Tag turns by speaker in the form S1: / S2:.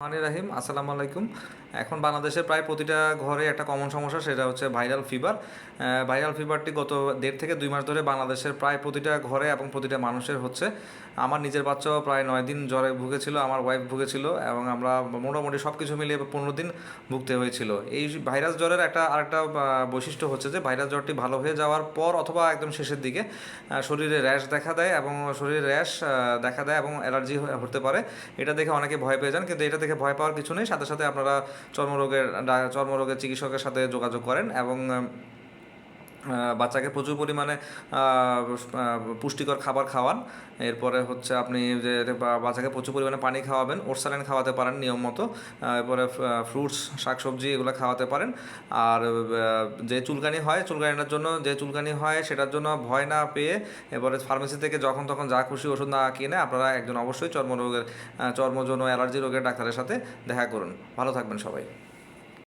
S1: রাহিম, আসসালামু আলাইকুম। এখন বাংলাদেশের প্রায় প্রতিটা ঘরে একটা কমন সমস্যা, সেটা হচ্ছে ভাইরাল ফিভার। ভাইরাল ফিভারটি গত 1.5 থেকে 2 মাস ধরে বাংলাদেশের প্রায় প্রতিটা ঘরে এবং প্রতিটা মানুষের হচ্ছে। আমার নিজের বাচ্চাও প্রায় 9 দিন জ্বরে ভুগেছিল, আমার ওয়াইফ ভুগেছিল, এবং আমরা মোটামুটি সব কিছু মিলিয়ে 15 দিন ভুগতে হয়েছিল। এই ভাইরাস জ্বরের আরেকটা বৈশিষ্ট্য হচ্ছে যে ভাইরাস জ্বরটি ভালো হয়ে যাওয়ার পর অথবা একদম শেষের দিকে শরীরে র্যাশ দেখা দেয়, এবং শরীরে র্যাশ দেখা দেয় এবং অ্যালার্জি হতে পারে। এটা দেখে অনেকে ভয় পেয়ে যান, কিন্তু এটা দেখে ভয় পাওয়ার কিছু নেই। সাথে সাথে আপনারা চর্মরোগের চিকিৎসকের সাথে যোগাযোগ করেন, এবং বাচ্চাকে প্রচুর পরিমাণে পুষ্টিকর খাবার খাওয়ান। এরপরে হচ্ছে আপনি যে বাচ্চাকে প্রচুর পরিমাণে পানি খাওয়াবেন, ওরসালাইন খাওয়াতে পারেন নিয়ম মতো। এরপরে ফ্রুটস, শাকসবজি এগুলো খাওয়াতে পারেন। আর যে চুলকানিটার জন্য সেটার জন্য ভয় না পেয়ে এবারে ফার্মেসি থেকে যখন তখন যা খুশি ওষুধ না কিনে আপনারা একজন অবশ্যই চর্মযৌন অ্যালার্জি রোগের ডাক্তারের সাথে দেখা করুন। ভালো থাকবেন সবাই।